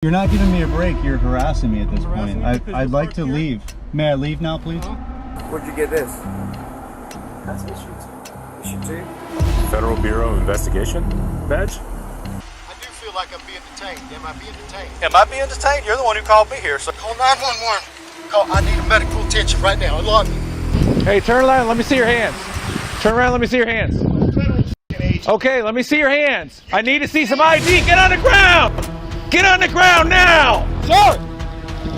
You're not giving me a break. You're harassing me at this point. I'd like to leave. May I leave now, please? Where'd you get this? That's issued to you. Federal Bureau of Investigation badge? I do feel like I'm being detained. Am I being detained? Am I being detained? You're the one who called me here, so Call 911. I need medical attention right now. Unlock me. Hey, turn around. Let me see your hands. Turn around. Let me see your hands. Okay, let me see your hands. I need to see some ID. Get on the ground. Get on the ground now. Sir,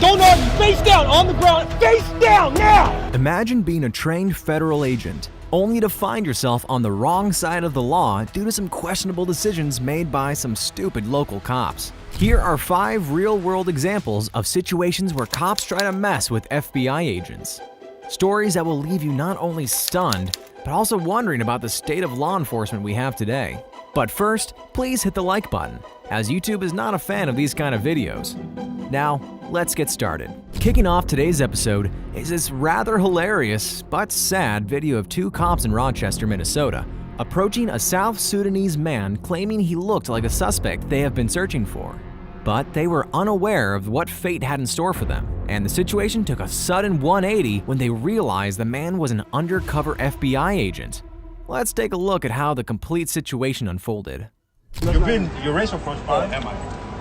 don't argue. Face down on the ground. Face down now. Imagine being a trained federal agent, only to find yourself on the wrong side of the law due to some questionable decisions made by some stupid local cops. Here are 5 real-world examples of situations where cops try to mess with FBI agents. Stories that will leave you not only stunned, but also wondering about the state of law enforcement we have today. But first, please hit the like button, as YouTube is not a fan of these kind of videos. Now, let's get started. Kicking off today's episode is this rather hilarious but sad video of 2 cops in Rochester, Minnesota, approaching a South Sudanese man claiming he looked like a suspect they have been searching for. But they were unaware of what fate had in store for them, and the situation took a sudden 180 when they realized the man was an undercover FBI agent. Let's take a look at how the complete situation unfolded. Your racial profile. Am I?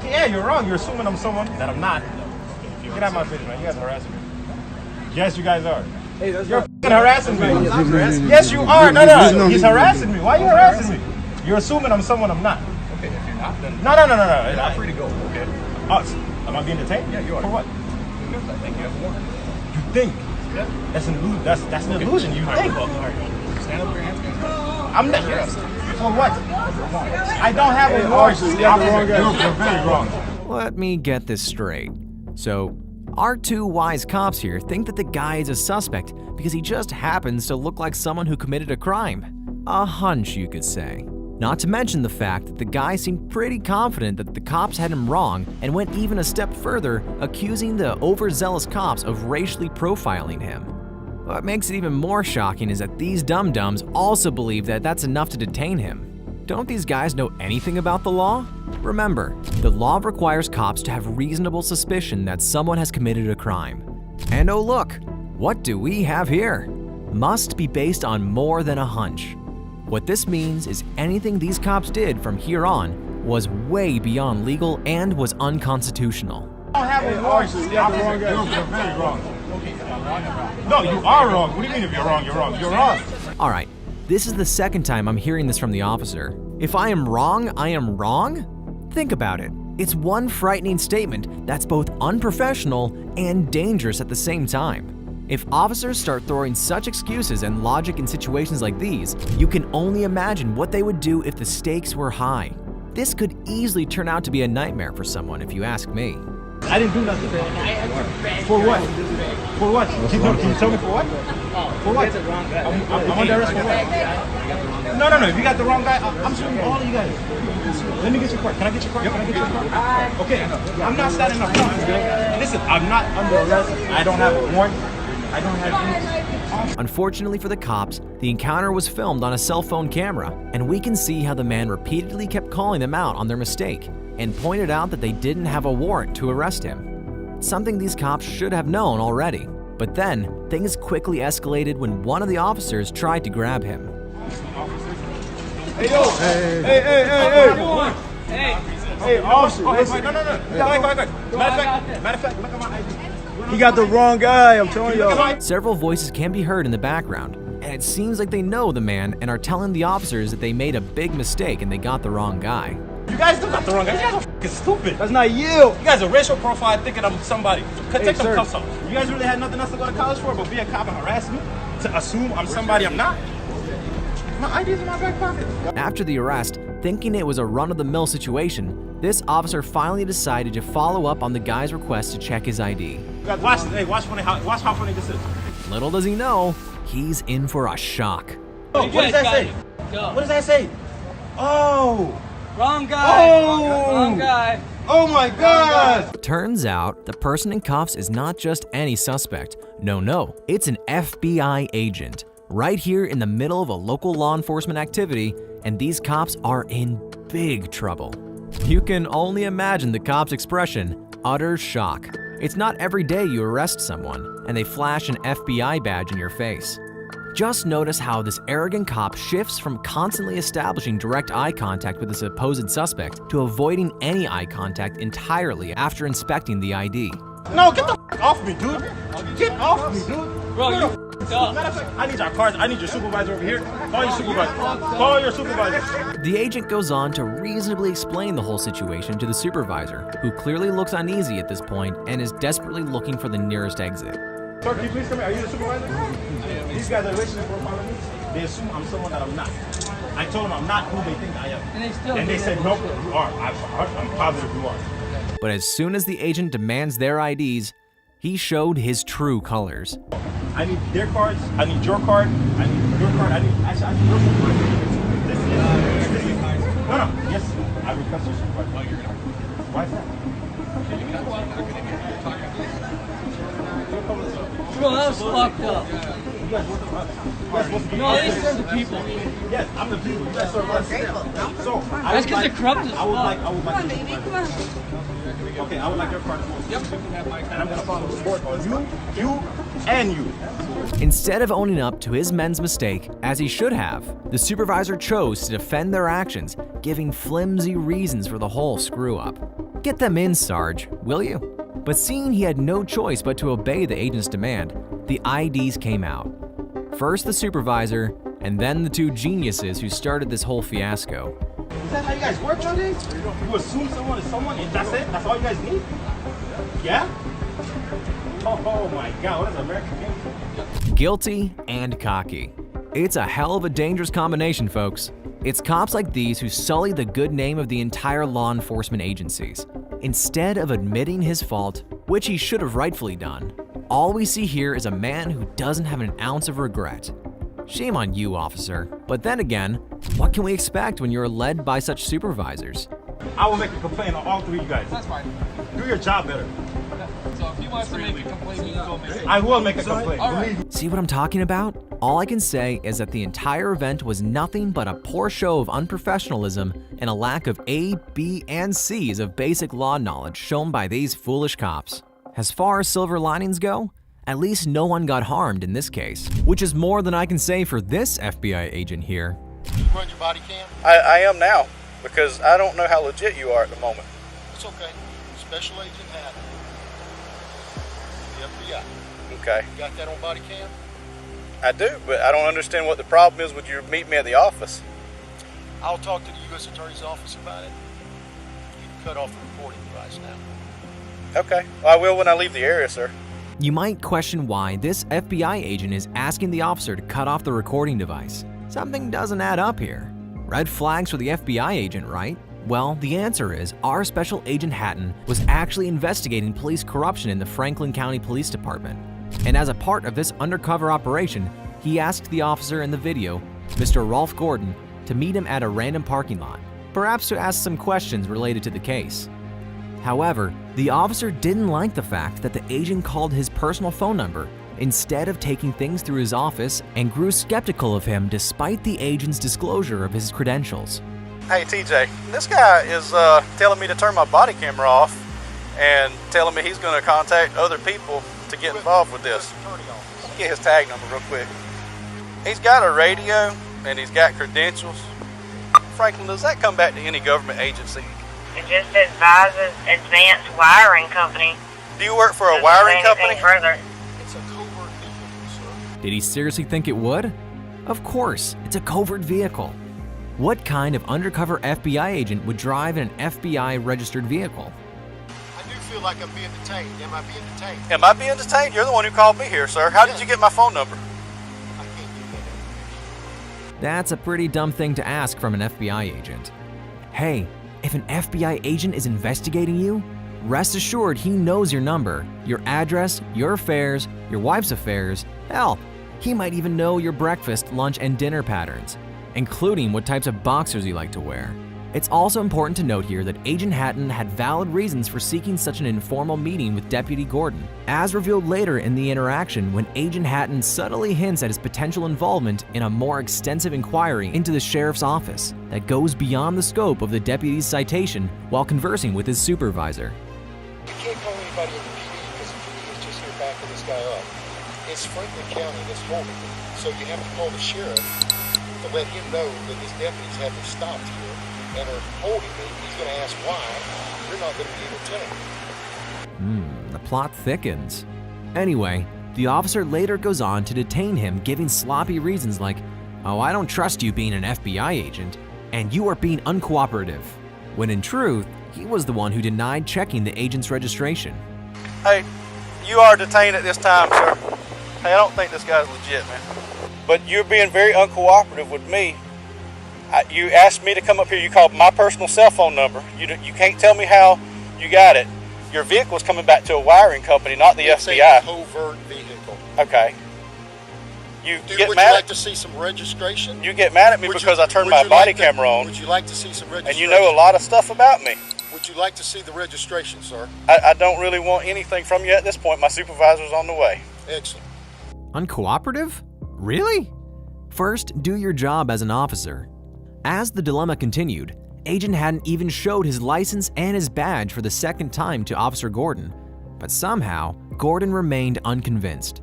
Yeah, you're wrong. You're assuming I'm someone that I'm not. Get out of my face, man. You guys are harassing me. Yes, you guys are. Hey, you're harassing me. Yes, you are. No. He's harassing me. Why are you harassing me? You're assuming I'm someone I'm not. Okay, if you're not, then No. you're free to go. Okay. Am I being detained? Yeah, you are. For what? Because I think you have a warrant. You think? Yeah. That's an illusion. That's an illusion. You think? Stand up with your hands. I'm not. For what? I don't have a warrant. You're very wrong. Let me get this straight. So, our 2 wise cops here think that the guy is a suspect because he just happens to look like someone who committed a crime. A hunch, you could say. Not to mention the fact that the guy seemed pretty confident that the cops had him wrong and went even a step further, accusing the overzealous cops of racially profiling him. What makes it even more shocking is that these dum-dums also believe that that's enough to detain him. Don't these guys know anything about the law? Remember, the law requires cops to have reasonable suspicion that someone has committed a crime. And oh look, what do we have here? Must be based on more than a hunch. What this means is anything these cops did from here on was way beyond legal and was unconstitutional. I don't have a warrant. You're very wrong. No, you are wrong. What do you mean if you're wrong? You're wrong. You're wrong. All right, this is the second time I'm hearing this from the officer. If I am wrong, I am wrong? Think about it. It's one frightening statement that's both unprofessional and dangerous at the same time. If officers start throwing such excuses and logic in situations like these, you can only imagine what they would do if the stakes were high. This could easily turn out to be a nightmare for someone, if you ask me. I didn't do nothing. For what? For what? Can you tell me for what? For what? I'm under arrest for what? No. If you got the wrong guy, I'm suing all of you guys. Let me get your card. Can I get your card? Okay. I'm not standing up front. Listen, I'm not under arrest. I don't have a warrant. I don't have any. Unfortunately for the cops, the encounter was filmed on a cell phone camera, and we can see how the man repeatedly kept calling them out on their mistake and pointed out that they didn't have a warrant to arrest him. Something these cops should have known already. But then, things quickly escalated when one of the officers tried to grab him. Hey, yo! Hey, officer! No. Matter of fact, look at my ID. He got the wrong guy, I'm telling y'all. Several voices can be heard in the background, and it seems like they know the man and are telling the officers that they made a big mistake and they got the wrong guy. You guys still got the wrong guy. You guys are f***ing stupid. That's not you. You guys are racial profile thinking I'm somebody. Take some cuffs off. You guys really had nothing else to go to college for but be a cop and harass me? To assume I'm somebody I'm not? My ID's in my back pocket. After the arrest, thinking it was a run-of-the-mill situation, this officer finally decided to follow up on the guy's request to check his ID. Watch how funny this is. Little does he know, he's in for a shock. Oh, what does that say? What does that say? Oh! Wrong guy. Oh! Wrong guy. Oh my God! Turns out, the person in cuffs is not just any suspect. No, it's an FBI agent. Right here in the middle of a local law enforcement activity, and these cops are in big trouble. You can only imagine the cop's expression, utter shock. It's not every day you arrest someone and they flash an FBI badge in your face. Just notice how this arrogant cop shifts from constantly establishing direct eye contact with a supposed suspect to avoiding any eye contact entirely after inspecting the ID. No, get the off me, dude. Get off me, dude. Bro, you Matter of fact, I need our cars. I need your supervisor over here. Call your supervisor. Call your supervisor. The agent goes on to reasonably explain the whole situation to the supervisor, who clearly looks uneasy at this point and is desperately looking for the nearest exit. Sir, can you please come here? Are you the supervisor? These guys are racing for following me. They assume I'm someone that I'm not. I told them I'm not who they think I am. And they said, nope, you are. I'm positive you are. But as soon as the agent demands their IDs, he showed his true colors. I need their cards. I need your card. I need your card. I need your supervisor. This is. No. Yes, I request your supervisor. Oh, you're gonna. Why is that? Bro, that was fucked up. You guys work with us. No, these are the people. Yes, I'm the people. You guys serve us. So That's because they're corrupt as fuck. I would like. Come on, baby. Come on. Okay, I would like your card as well. Yep. And I'm gonna follow the sport on you, and you. Instead of owning up to his men's mistake, as he should have, the supervisor chose to defend their actions, giving flimsy reasons for the whole screw-up. Get them in, Sarge, will you? But seeing he had no choice but to obey the agent's demand, the IDs came out. First the supervisor, and then the two geniuses who started this whole fiasco. Is that how you guys work nowadays? You assume someone is someone and that's it? That's all you guys need? Yeah? Oh my God, what is American game? Guilty and cocky. It's a hell of a dangerous combination, folks. It's cops like these who sully the good name of the entire law enforcement agencies. Instead of admitting his fault, which he should have rightfully done, all we see here is a man who doesn't have an ounce of regret. Shame on you, officer. But then again, what can we expect when you're led by such supervisors? I will make a complaint on all three of you guys. That's fine. Do your job better. So if he wants to make a complaint, you go make it. I will make a complaint. All right. See what I'm talking about? All I can say is that the entire event was nothing but a poor show of unprofessionalism and a lack of A, B, and C's of basic law knowledge shown by these foolish cops. As far as silver linings go, at least no one got harmed in this case, which is more than I can say for this FBI agent here. You run your body cam? I am now, because I don't know how legit you are at the moment. It's okay. Special Agent Haddon. The FBI. Okay. You got that on body cam? I do, but I don't understand what the problem is with you meeting me at the office. I'll talk to the U.S. Attorney's Office about it. You can cut off the recording device now. Okay. Well, I will when I leave the area, sir. You might question why this FBI agent is asking the officer to cut off the recording device. Something doesn't add up here. Red flags for the FBI agent, right? Well, the answer is our Special Agent Hatton was actually investigating police corruption in the Franklin County Police Department. And as a part of this undercover operation, he asked the officer in the video, Mr. Rolf Gordon, to meet him at a random parking lot, perhaps to ask some questions related to the case. However, the officer didn't like the fact that the agent called his personal phone number instead of taking things through his office and grew skeptical of him despite the agent's disclosure of his credentials. Hey, TJ, this guy is telling me to turn my body camera off and telling me he's going to contact other people to get involved with this. Let me get his tag number real quick. He's got a radio and he's got credentials. Franklin, does that come back to any government agency? It just advises Advanced Wiring Company. Do you work for a wiring company? Further. It's a covert vehicle, sir. Did he seriously think it would? Of course, it's a covert vehicle. What kind of undercover FBI agent would drive in an FBI-registered vehicle? I do feel like I'm being detained. Am I being detained? Am I being detained? You're the one who called me here, sir. How did you get my phone number? I can't give you that information. That's a pretty dumb thing to ask from an FBI agent. Hey, if an FBI agent is investigating you, rest assured he knows your number, your address, your affairs, your wife's affairs. Hell, he might even know your breakfast, lunch, and dinner patterns, including what types of boxers you like to wear. It's also important to note here that Agent Hatton had valid reasons for seeking such an informal meeting with Deputy Gordon, as revealed later in the interaction when Agent Hatton subtly hints at his potential involvement in a more extensive inquiry into the sheriff's office that goes beyond the scope of the deputy's citation while conversing with his supervisor. You can't call anybody in the PD because the PD is just here backing this guy up. It's Franklin County that's holding him. So you have to call the sheriff to let him know that his deputies have him stopped here and are holding me. He's going to ask why. You're not going to be able to tell him. The plot thickens. Anyway, the officer later goes on to detain him, giving sloppy reasons like, "Oh, I don't trust you being an FBI agent, and you are being uncooperative," when in truth, he was the one who denied checking the agent's registration. Hey, you are detained at this time, sir. Hey, I don't think this guy's legit, man. But you're being very uncooperative with me. You asked me to come up here. You called my personal cell phone number. You can't tell me how you got it. Your vehicle's coming back to a wiring company, not the It's FBI. a covert vehicle. Okay. Would Would you like to see some registration? You get mad at me because I turned my body camera on. Would you like to see some registration? And you know a lot of stuff about me. Would you like to see the registration, sir? I don't really want anything from you at this point. My supervisor's on the way. Excellent. Uncooperative? Really? First, do your job as an officer. As the dilemma continued, Agent Hatton even showed his license and his badge for the second time to Officer Gordon, but somehow, Gordon remained unconvinced.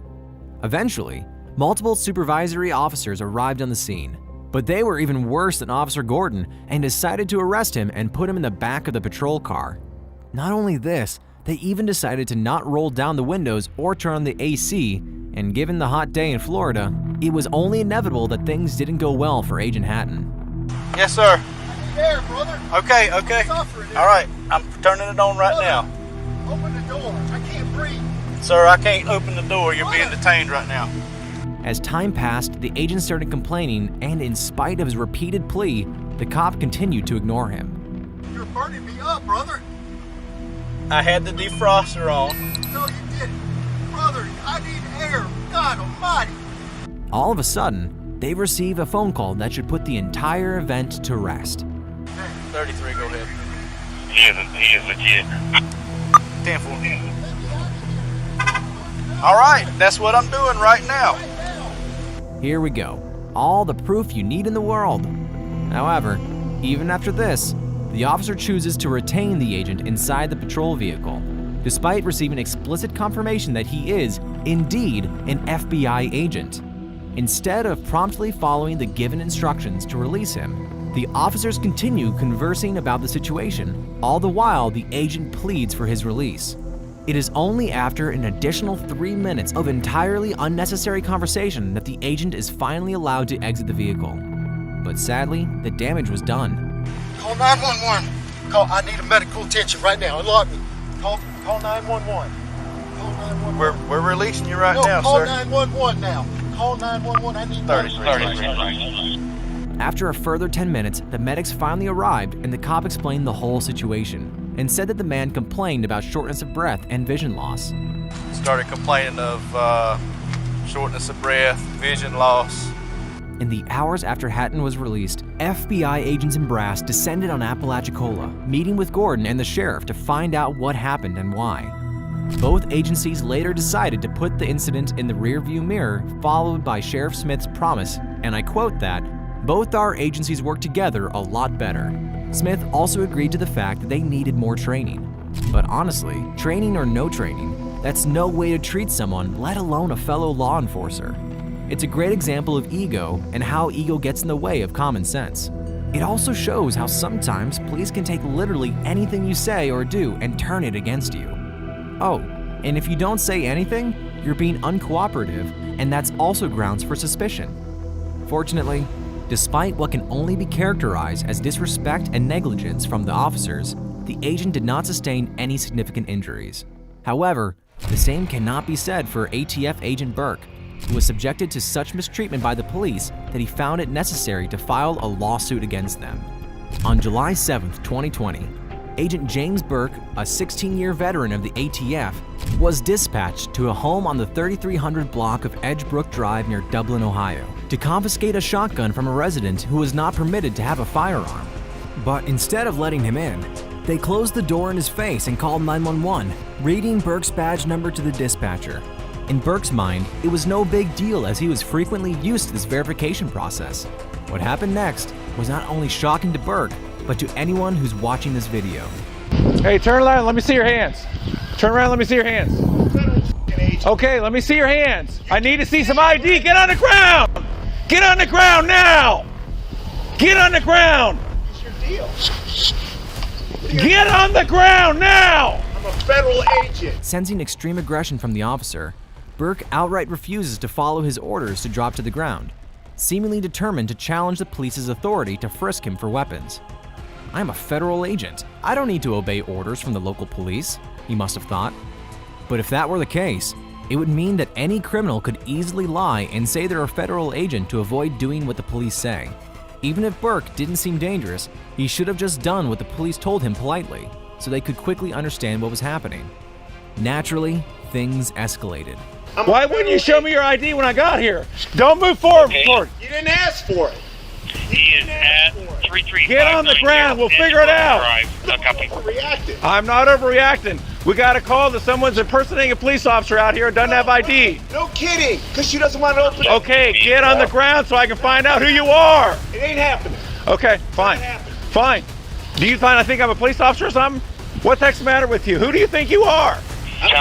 Eventually, multiple supervisory officers arrived on the scene, but they were even worse than Officer Gordon and decided to arrest him and put him in the back of the patrol car. Not only this, they even decided to not roll down the windows or turn on the AC, and given the hot day in Florida, it was only inevitable that things didn't go well for Agent Hatton. Yes, sir. There, brother. Okay. All right, I'm turning it on right now. Open the door. I can't breathe. Sir, I can't open the door. You're being detained right now. As time passed, the agent started complaining, and in spite of his repeated plea, the cop continued to ignore him. You're burning me up, brother. I had the defroster on. No, you didn't. Brother, I need air. God almighty. All of a sudden, they receive a phone call that should put the entire event to rest. 33, go ahead. He is legit. 10-4. All right, that's what I'm doing right now. Here we go. All the proof you need in the world. However, even after this, the officer chooses to retain the agent inside the patrol vehicle, despite receiving explicit confirmation that he is, indeed, an FBI agent. Instead of promptly following the given instructions to release him, the officers continue conversing about the situation, all the while the agent pleads for his release. It is only after an additional 3 minutes of entirely unnecessary conversation that the agent is finally allowed to exit the vehicle. But sadly, the damage was done. Call 911. I need a medical attention right now. Unlock me. Call 911. Call 911. We're releasing you right no, now, call sir. 911 now. Call 911. I need 33. After a further 10 minutes, the medics finally arrived and the cop explained the whole situation and said that the man complained about shortness of breath and vision loss. Started complaining of shortness of breath, vision loss. In the hours after Hatton was released, FBI agents in brass descended on Apalachicola, meeting with Gordon and the sheriff to find out what happened and why. Both agencies later decided to put the incident in the rearview mirror, followed by Sheriff Smith's promise, and I quote that, "Both our agencies work together a lot better." Smith also agreed to the fact that they needed more training. But honestly, training or no training, that's no way to treat someone, let alone a fellow law enforcer. It's a great example of ego and how ego gets in the way of common sense. It also shows how sometimes police can take literally anything you say or do and turn it against you. Oh, and if you don't say anything, you're being uncooperative, and that's also grounds for suspicion. Fortunately, despite what can only be characterized as disrespect and negligence from the officers, the agent did not sustain any significant injuries. However, the same cannot be said for ATF agent Burke, who was subjected to such mistreatment by the police that he found it necessary to file a lawsuit against them. On July 7, 2020, Agent James Burke, a 16-year veteran of the ATF, was dispatched to a home on the 3300 block of Edgebrook Drive near Dublin, Ohio, to confiscate a shotgun from a resident who was not permitted to have a firearm. But instead of letting him in, they closed the door in his face and called 911, reading Burke's badge number to the dispatcher. In Burke's mind, it was no big deal as he was frequently used to this verification process. What happened next was not only shocking to Burke, but to anyone who's watching this video. Hey, turn around, let me see your hands. Turn around, let me see your hands. Okay, let me see your hands. I need to see some ID. Get on the ground! Get on the ground now! Get on the ground! What's your deal? Get on the ground now! I'm a federal agent. Sensing extreme aggression from the officer, Burke outright refuses to follow his orders to drop to the ground, seemingly determined to challenge the police's authority to frisk him for weapons. I'm a federal agent. I don't need to obey orders from the local police, he must have thought. But if that were the case, it would mean that any criminal could easily lie and say they're a federal agent to avoid doing what the police say. Even if Burke didn't seem dangerous, he should have just done what the police told him politely, so they could quickly understand what was happening. Naturally, things escalated. Why wouldn't you show me your ID when I got here? Don't move forward. Okay. You didn't ask for it. He is at 335. Get on the ground. We'll figure it out. Copy. Reacted. I'm not overreacting. We got a call that someone's impersonating a police officer out here who doesn't have ID. No kidding, because she doesn't want to open it. Okay, get on the ground so I can find out who you are. It ain't happening. Okay, fine. Fine. Do you find I think I'm a police officer or something? What the heck's the matter with you? Who do you think you are?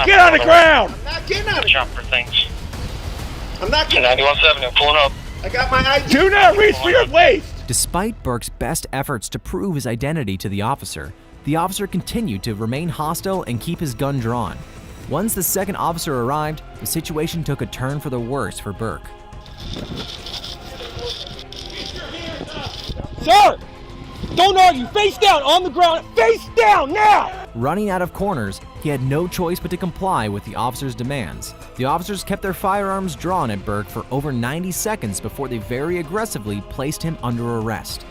Get on the ground. I'm not getting on it. Chopper things. I'm not getting 91.7, I'm pulling up. I got my ID. Do not reach for your waist. Despite Burke's best efforts to prove his identity to the officer continued to remain hostile and keep his gun drawn. Once the second officer arrived, the situation took a turn for the worse for Burke. Sir! Don't argue! Face down! On the ground! Face down! Now! Running out of corners, he had no choice but to comply with the officer's demands. The officers kept their firearms drawn at Burke for over 90 seconds before they very aggressively placed him under arrest.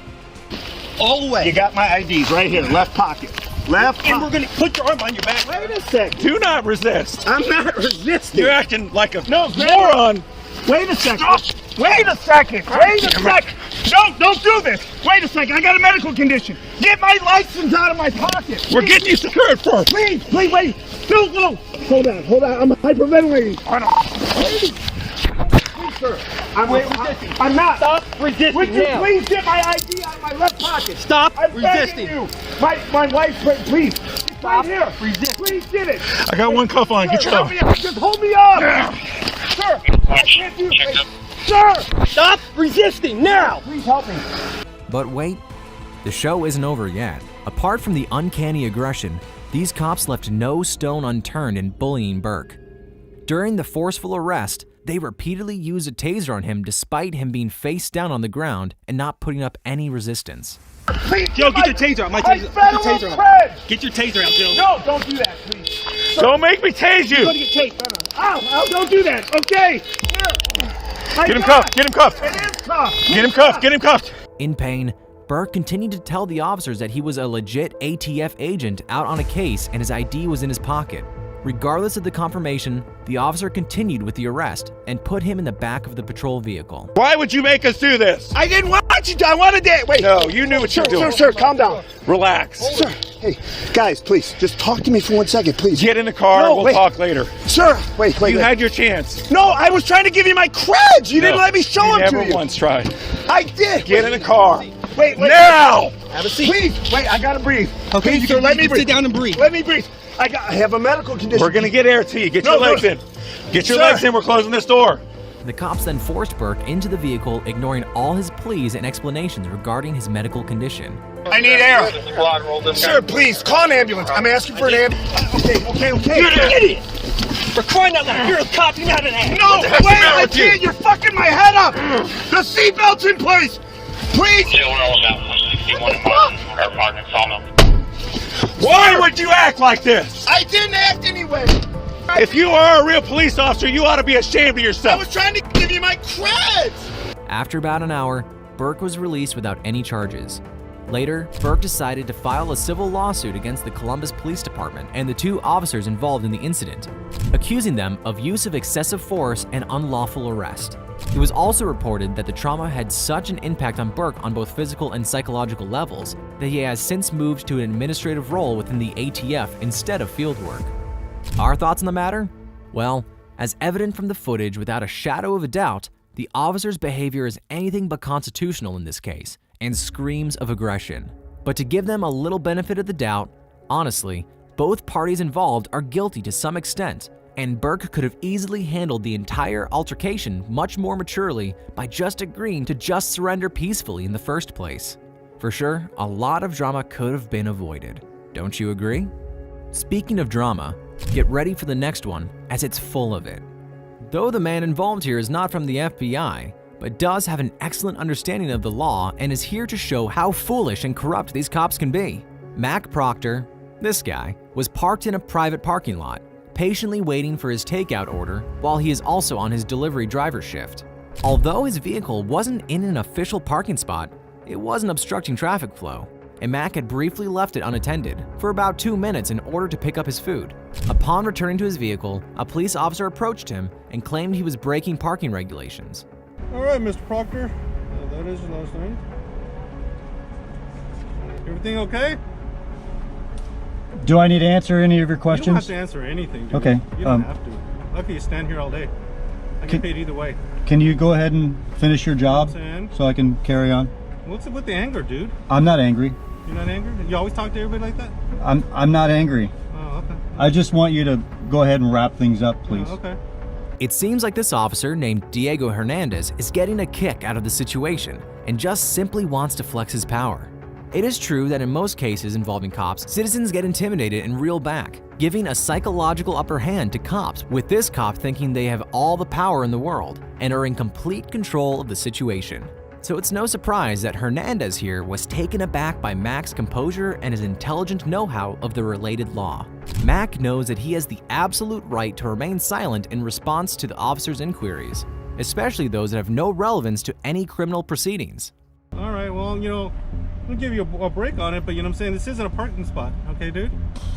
All the way. You got my IDs right here, left pocket. Left pocket. And we're gonna put your arm on your back. Wait a second. Do not resist. I'm not resisting. You're acting like a moron. Wait a second. Wait a second. Wait a second. No, don't do this. Wait a second. I got a medical condition. Get my license out of my pocket. We're getting you secured first. Please, wait. No. Hold on. I'm hyperventilating. Please, sir. I'm not. Stop resisting Would you now. please get my ID out of my left pocket? Stop I'm resisting. begging you. My wife, please. It's right here. Please get it. I got one cuff on. Get your Help me up. Just hold me up. Sir, I can't do this. Sir! Stop resisting now! Please help me. But wait, the show isn't over yet. Apart from the uncanny aggression, these cops left no stone unturned in bullying Burke. During the forceful arrest, they repeatedly used a taser on him despite him being face down on the ground and not putting up any resistance. Please, Joe, get your taser out. My taser. Get your taser out. Get your taser out, Joe. No, don't do that, please. Sir, Don't make me tase you. you're gonna get tased. Ow, don't do that. Okay. Here. Get him cuffed. Get him cuffed. It is cuffed. Get him cuffed. Get him cuffed. In pain, Burke continued to tell the officers that he was a legit ATF agent out on a case and his ID was in his pocket. Regardless of the confirmation, the officer continued with the arrest and put him in the back of the patrol vehicle. Why would you make us do this? I didn't want you to. I wanted that. Wait. No, you knew what you were doing. Sir, calm down. Relax. Sir, hey, guys, please, just talk to me for 1 second, please. Get in the car. No, We'll wait. talk later. Sir, wait. You had your chance. No, I was trying to give you my creds. You didn't let me show them to Never you. once tried. I did. Get in the car. Wait. Now! Have a seat. Please, wait, I gotta breathe. Okay, Please, you sir, can, let me you can breathe. sit down and breathe. Let me breathe. I have a medical condition. We're gonna get air to you. Get your No, legs no. in. Get your Sir. legs in. We're closing this door. The cops then forced Burke into the vehicle, ignoring all his pleas and explanations regarding his medical condition. I need air. Sir, please, call an ambulance. I'm asking for an ambulance. Okay. You're an idiot! For crying out loud, you're a cop, you're not an ass! No, the heck's the wait, matter I with you? can't. You're fucking my head up. The seatbelt's in place. Please. Why would you act like this? I didn't act anyway. If you are a real police officer, you ought to be ashamed of I yourself. was trying to give you my creds. After about an hour, Burke was released without any charges. Later, Burke decided to file a civil lawsuit against the Columbus Police Department and the two officers involved in the incident, accusing them of use of excessive force and unlawful arrest. It was also reported that the trauma had such an impact on Burke on both physical and psychological levels that he has since moved to an administrative role within the ATF instead of field work. Our thoughts on the matter? Well, as evident from the footage without a shadow of a doubt, the officer's behavior is anything but constitutional in this case and screams of aggression. But to give them a little benefit of the doubt, honestly, both parties involved are guilty to some extent, and Burke could have easily handled the entire altercation much more maturely by just agreeing to just surrender peacefully in the first place. For sure, a lot of drama could have been avoided. Don't you agree? Speaking of drama, get ready for the next one, as it's full of it. Though the man involved here is not from the FBI, but does have an excellent understanding of the law and is here to show how foolish and corrupt these cops can be. Mac Proctor, this guy, was parked in a private parking lot, patiently waiting for his takeout order while he is also on his delivery driver shift. Although his vehicle wasn't in an official parking spot, it wasn't obstructing traffic flow, and Mac had briefly left it unattended for about 2 minutes in order to pick up his food. Upon returning to his vehicle, a police officer approached him and claimed he was breaking parking regulations. All right, Mr. Proctor, that is your last name. Everything okay? Do I need to answer any of your questions? You don't have to answer anything, dude. Okay. You don't have to. Lucky you stand here all day. I get paid either way. Can you go ahead and finish your job so I can carry on? What's up with the anger, dude? I'm not angry. You're not angry? You always talk to everybody like that? I'm not angry. Oh, okay. I just want you to go ahead and wrap things up, please. Oh, okay. It seems like this officer named Diego Hernandez is getting a kick out of the situation and just simply wants to flex his power. It is true that in most cases involving cops, citizens get intimidated and reel back, giving a psychological upper hand to cops, with this cop thinking they have all the power in the world and are in complete control of the situation. So it's no surprise that Hernandez here was taken aback by Mac's composure and his intelligent know-how of the related law. Mac knows that he has the absolute right to remain silent in response to the officer's inquiries, especially those that have no relevance to any criminal proceedings. All right, well, you know, I'm gonna give you a break on it, but you know what I'm saying? This isn't a parking spot, okay, dude?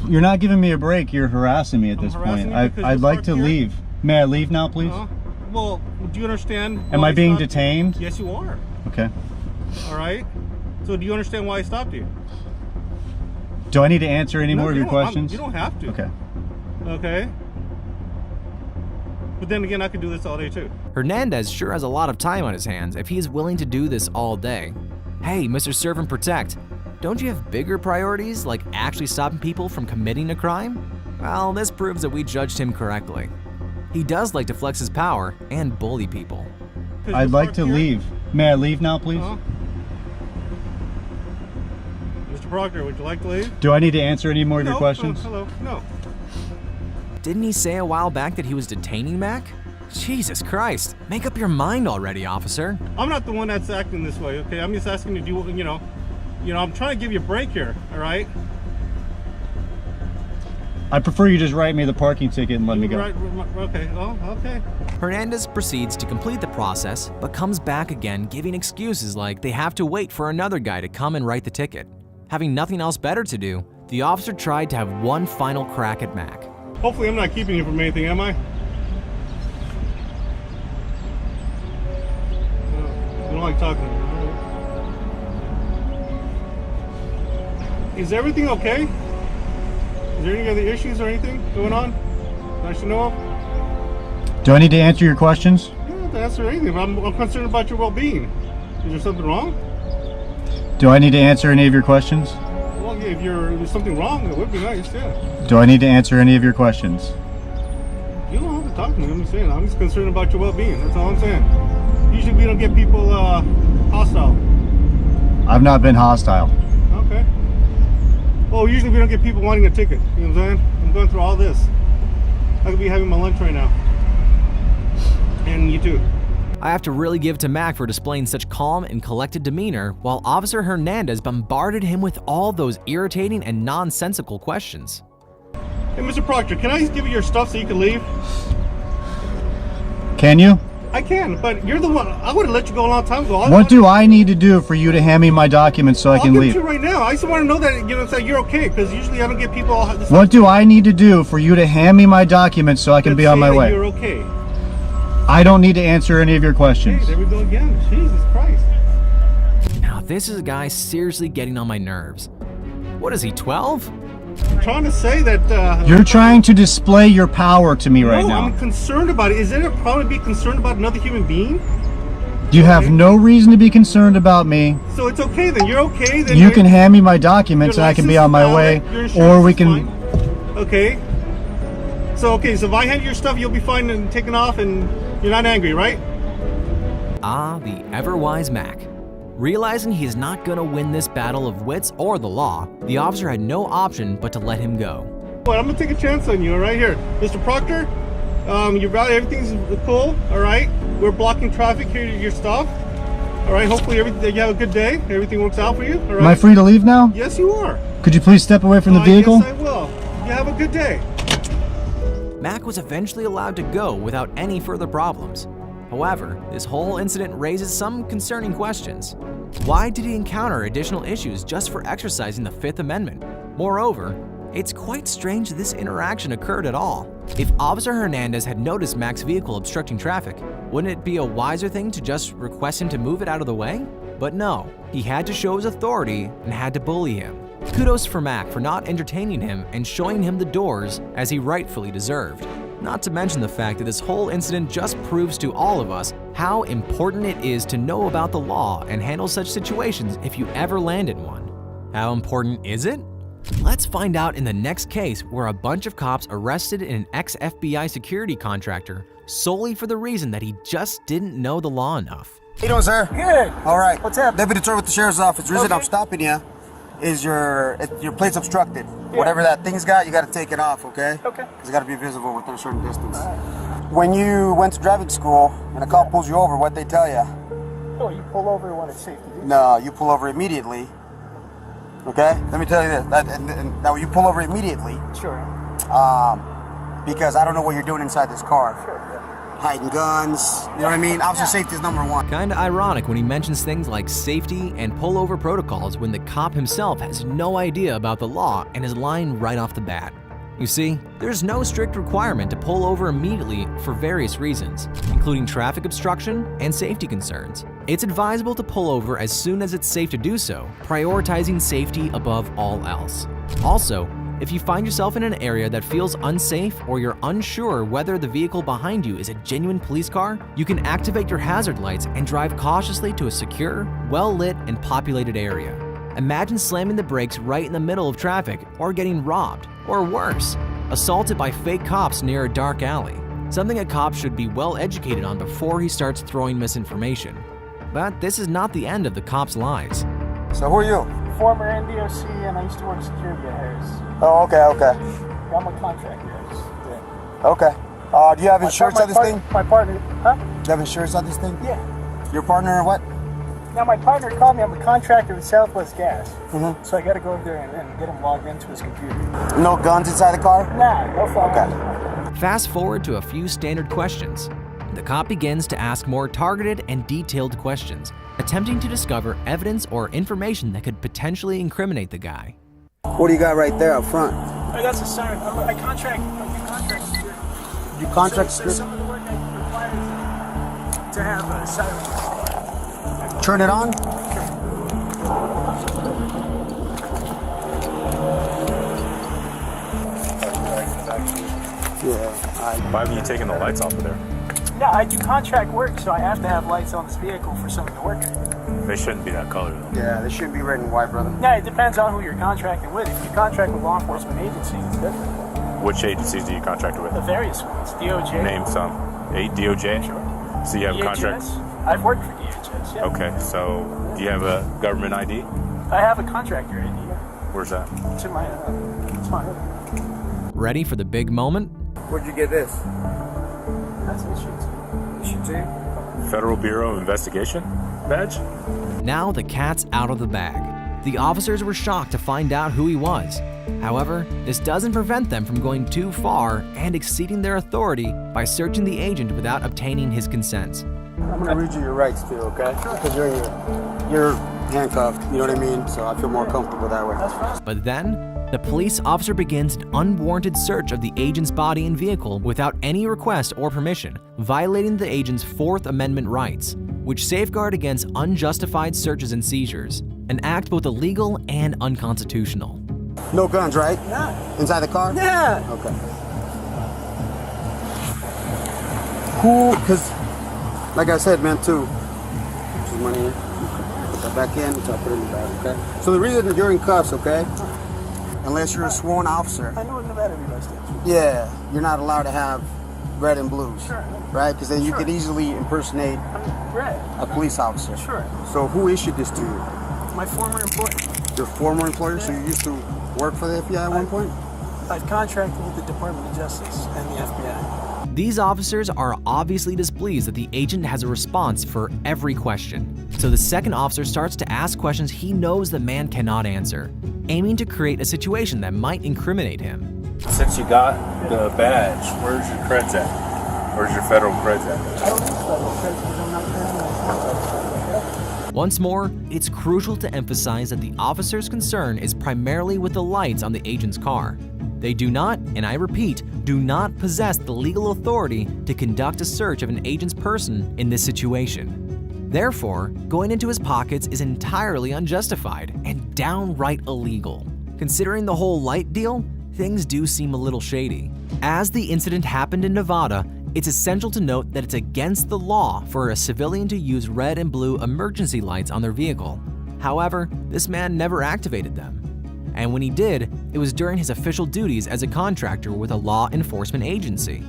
You're not giving me a break. You're harassing me at this point. I'd like to leave. May I leave now, please? Well, do you understand? Am I being detained? Yes, you are. Okay. All right. So do you understand why I stopped you? Do I need to answer any more of your questions? You don't have to. Okay. Okay. But then again, I could do this all day too. Hernandez sure has a lot of time on his hands if he is willing to do this all day. Hey, Mr. Serve and Protect, don't you have bigger priorities like actually stopping people from committing a crime? Well, this proves that we judged him correctly. He does like to flex his power and bully people. I'd like to leave. May I leave now, please? Mr. Proctor, would you like to leave? Do I need to answer any more of your questions? Hello. No. Didn't he say a while back that he was detaining Mac? Jesus Christ, make up your mind already, officer. I'm not the one that's acting this way, okay? I'm just asking you to do, you know, I'm trying to give you a break here, all right? I prefer you just write me the parking ticket and let me go. Right, okay, oh, okay. Hernandez proceeds to complete the process, but comes back again giving excuses like they have to wait for another guy to come and write the ticket. Having nothing else better to do, the officer tried to have one final crack at Mac. Hopefully I'm not keeping you from anything, am I? I don't like talking. Is everything okay? Is there any other issues or anything going on that I should know of? Do I need to answer your questions? You don't have to answer anything, but I'm concerned about your well-being. Is there something wrong? Do I need to answer any of your questions? Well, yeah, if there's something wrong, it would be nice, yeah. Do I need to answer any of your questions? You don't have to talk to me, I'm just saying. I'm just concerned about your well-being, that's all I'm saying. Usually we don't get people hostile. I've not been hostile. Okay. Well, usually we don't get people wanting a ticket. You know what I'm saying? I'm going through all this. I could be having my lunch right now. And you too. I have to really give to Mac for displaying such calm and collected demeanor while Officer Hernandez bombarded him with all those irritating and nonsensical questions. Hey, Mr. Proctor, can I just give you your stuff so you can leave? Can you? I can, but you're the one. I would have let you go a long time ago. What do I need to do for you to hand me my documents so I can leave? I'll give it to you right now. I just want to know that, you know, that you're okay, because usually I don't get people all this. What do I need to do for you to hand me my documents so I can be on my way? You're okay. I don't need to answer any of your questions. Hey, there we go again. Jesus Christ. Now this is a guy seriously getting on my nerves. What is he, 12? I'm trying to say that... You're trying to display your power to me right now. I'm concerned about it. Is it a problem to be concerned about another human being? You have no reason to be concerned about me. So it's okay then. You're okay then. You can hand me my documents and I can be on my way. Or we can... Okay. So if I hand you your stuff, you'll be fine and taken off and you're not angry, right? Ah, the ever-wise Mac. Realizing he is not going to win this battle of wits or the law, the officer had no option but to let him go. Well, I'm going to take a chance on you, all right? Here, Mr. Proctor, you got everything's cool, all right? We're blocking traffic here to your stop. All right, hopefully you have a good day. Everything works out for you, all right? Am I free to leave now? Yes, you are. Could you please step away from the vehicle? Yes, I will. You have a good day. Mac was eventually allowed to go without any further problems. However, this whole incident raises some concerning questions. Why did he encounter additional issues just for exercising the Fifth Amendment? Moreover, it's quite strange this interaction occurred at all. If Officer Hernandez had noticed Mac's vehicle obstructing traffic, wouldn't it be a wiser thing to just request him to move it out of the way? But no, he had to show his authority and had to bully him. Kudos for Mac for not entertaining him and showing him the doors as he rightfully deserved. Not to mention the fact that this whole incident just proves to all of us how important it is to know about the law and handle such situations if you ever land in one. How important is it? Let's find out in the next case where a bunch of cops arrested an ex-FBI security contractor solely for the reason that he just didn't know the law enough. How you doing, sir? Good. All right. What's up? Deputy Troy with the Sheriff's Office. The reason I'm stopping you is your plate's obstructed. Yeah. Whatever that thing's got, you got to take it off, okay? Okay. Because it got to be visible within a certain distance. When you went to driving school and a cop pulls you over, what'd they tell you? Oh, you pull over when it's safe to do. No, you pull over immediately. Okay? Let me tell you this. Now, you pull over immediately. Sure. Because I don't know what you're doing inside this car. Sure. Yeah. Hiding guns, you know what I mean? Officer safety is number one. Kinda ironic when he mentions things like safety and pullover protocols when the cop himself has no idea about the law and is lying right off the bat. You see, there's no strict requirement to pull over immediately for various reasons, including traffic obstruction and safety concerns. It's advisable to pull over as soon as it's safe to do so, prioritizing safety above all else. Also, if you find yourself in an area that feels unsafe or you're unsure whether the vehicle behind you is a genuine police car, you can activate your hazard lights and drive cautiously to a secure, well-lit, and populated area. Imagine slamming the brakes right in the middle of traffic or getting robbed, or worse, assaulted by fake cops near a dark alley. Something a cop should be well educated on before he starts throwing misinformation. But this is not the end of the cops' lives. So who are you? Former NDOC, and I used to work security at Harris. Oh, okay. I'm a contractor. Okay. Do you have insurance on this thing? My partner, huh? Do you have insurance on this thing? Yeah. Your partner or what? Now my partner called me. I'm a contractor with Southwest Gas. Mm-hmm. So I got to go over there and get him logged into his computer. No guns inside the car? Nah, no phone. Okay. Fast forward to a few standard questions. The cop begins to ask more targeted and detailed questions, attempting to discover evidence or information that could potentially incriminate the guy. What do you got right there up front? Oh, that's a siren. I contract security. You contract So security? some of the work I require to have a siren. Turn it on? Yeah. Why haven't you taken the lights off of there? No, I do contract work, so I have to have lights on this vehicle for some of the work. They shouldn't be that color though. Yeah, they shouldn't be red and white, brother. No, it depends on who you're contracting with. If you contract with law enforcement agencies, it's different. Which agencies do you contract with? The various ones. DOJ. Name some. DOJ? Sure. So you have a contract? I've worked for DHS, yeah. Okay, so do you have a government ID? I have a contractor ID, yeah. Where's that? It's in my hood. Ready for the big moment? Where'd you get this? That's issue 2. Federal Bureau of Investigation badge? Now the cat's out of the bag. The officers were shocked to find out who he was. However, this doesn't prevent them from going too far and exceeding their authority by searching the agent without obtaining his consent. I'm gonna read you your rights too, okay? Because you're handcuffed, you know what I mean? So I feel more comfortable that way. But then, The police officer begins an unwarranted search of the agent's body and vehicle without any request or permission, violating the agent's Fourth Amendment rights, which safeguard against unjustified searches and seizures, an act both illegal and unconstitutional. No guns, right? Yeah. Inside the car? Yeah. Okay. Who, because, like I said, man, too, this is money here. Put that back in, so I'll put it in the bag, okay? So the reason that you're in cuffs, okay? Unless you're a sworn officer. I know in Nevada everybody does. Yeah, you're not allowed to have red and blues. Sure. Right? Because then you Sure. could easily impersonate Red. a police officer. Sure. So who issued this to you? My former employer. Your former employer? So you used to work for the FBI at one point? I've contracted with the Department of Justice and the FBI. These officers are obviously displeased that the agent has a response for every question. So the second officer starts to ask questions he knows the man cannot answer, aiming to create a situation that might incriminate him. Since you got the badge, where's your creds at? Where's your federal creds at? I don't need federal credit because I'm not paying my contract. Once more, it's crucial to emphasize that the officer's concern is primarily with the lights on the agent's car. They do not, and I repeat, do not possess the legal authority to conduct a search of an agent's person in this situation. Therefore, going into his pockets is entirely unjustified and downright illegal. Considering the whole light deal, things do seem a little shady. As the incident happened in Nevada, it's essential to note that it's against the law for a civilian to use red and blue emergency lights on their vehicle. However, this man never activated them. And when he did, it was during his official duties as a contractor with a law enforcement agency.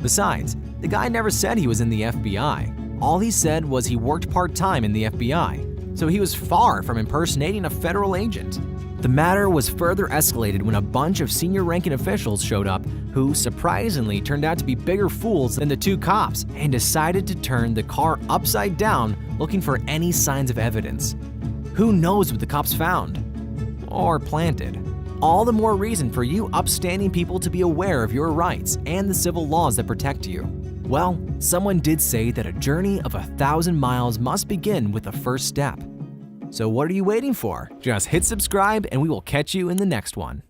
Besides, the guy never said he was in the FBI. All he said was he worked part-time in the FBI, so he was far from impersonating a federal agent. The matter was further escalated when a bunch of senior-ranking officials showed up who, surprisingly, turned out to be bigger fools than the two cops and decided to turn the car upside down looking for any signs of evidence. Who knows what the cops found? Or planted. All the more reason for you upstanding people to be aware of your rights and the civil laws that protect you. Well, someone did say that a journey of 1,000 miles must begin with the first step. So what are you waiting for? Just hit subscribe and we will catch you in the next one.